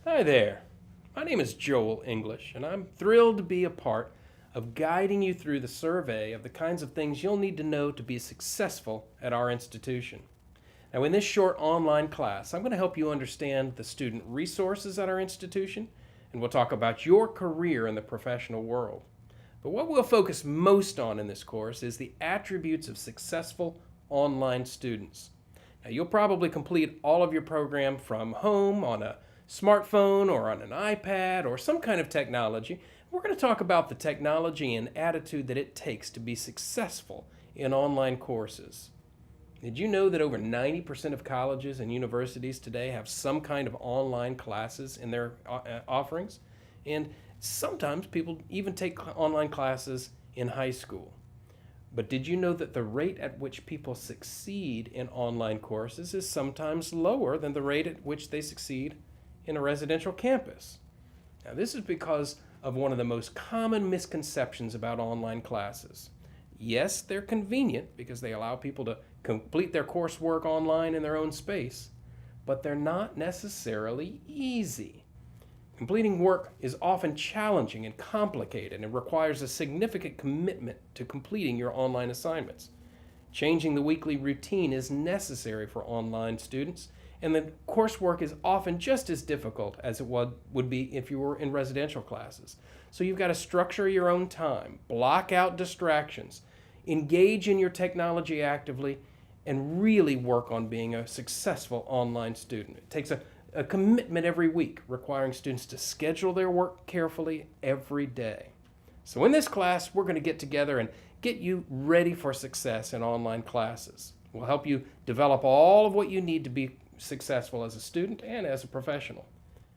Hi there. My name is Joel English, and I'm thrilled to be a part of guiding you through the survey of the kinds of things you'll need to know to be successful at our institution. Now, in this short online class, I'm going to help you understand the student resources at our institution, and we'll talk about your career in the professional world. But what we'll focus most on in this course is the attributes of successful online students. Now, you'll probably complete all of your program from home on a smartphone or on an iPad or some kind of technology. We're going to talk about the technology and attitude that it takes to be successful in online courses. Did you know that over 90% of colleges and universities today have some kind of online classes in their offerings? And sometimes people even take online classes in high school. But did you know that the rate at which people succeed in online courses is sometimes lower than the rate at which they succeed in a residential campus? Now, this is because of one of the most common misconceptions about online classes. Yes, they're convenient because they allow people to complete their coursework online in their own space, but they're not necessarily easy. Completing work is often challenging and complicated and requires a significant commitment to completing your online assignments. Changing the weekly routine is necessary for online students, and the coursework is often just as difficult as it would be if you were in residential classes. So you've got to structure your own time, block out distractions, engage in your technology actively, and really work on being a successful online student. It takes a commitment every week, requiring students to schedule their work carefully every day. So in this class, we're going to get together and get you ready for success in online classes. We'll help you develop all of what you need to be successful as a student and as a professional.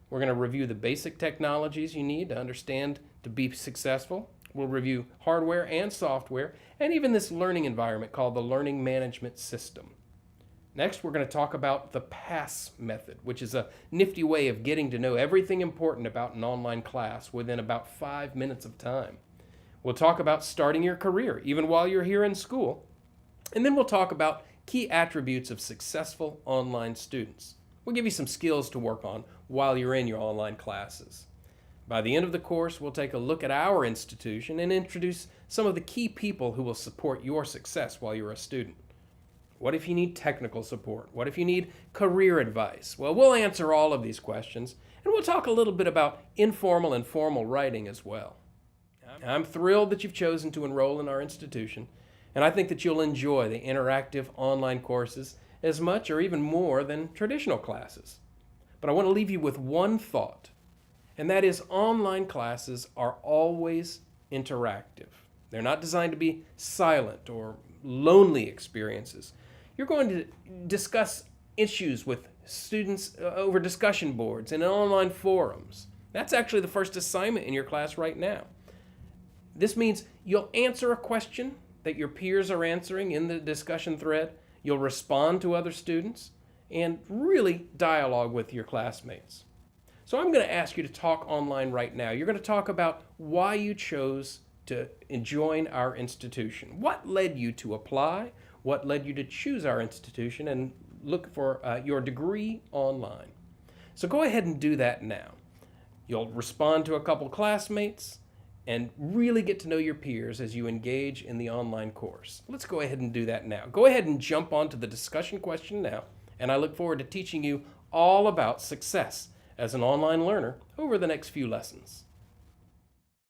We're going to review the basic technologies you need to understand to be successful. We'll review hardware and software, and even this learning environment called the Learning Management System. Next, we're going to talk about the PASS method, which is a nifty way of getting to know everything important about an online class within about 5 minutes of time. We'll talk about starting your career, even while you're here in school. And then we'll talk about key attributes of successful online students. We'll give you some skills to work on while you're in your online classes. By the end of the course, we'll take a look at our institution and introduce some of the key people who will support your success while you're a student. What if you need technical support? What if you need career advice? Well, we'll answer all of these questions, and we'll talk a little bit about informal and formal writing as well. I'm thrilled that you've chosen to enroll in our institution, and I think that you'll enjoy the interactive online courses as much or even more than traditional classes. But I want to leave you with one thought, and that is online classes are always interactive. They're not designed to be silent or lonely experiences. You're going to discuss issues with students over discussion boards and in online forums. That's actually the first assignment in your class right now. This means you'll answer a question that your peers are answering in the discussion thread. You'll respond to other students and really dialogue with your classmates. So I'm going to ask you to talk online right now. You're going to talk about why you chose to join our institution. What led you to apply? What led you to choose our institution and look for your degree online? So go ahead and do that now. You'll respond to a couple classmates and really get to know your peers as you engage in the online course. Let's go ahead and do that now. Go ahead and jump onto the discussion question now, and I look forward to teaching you all about success as an online learner over the next few lessons.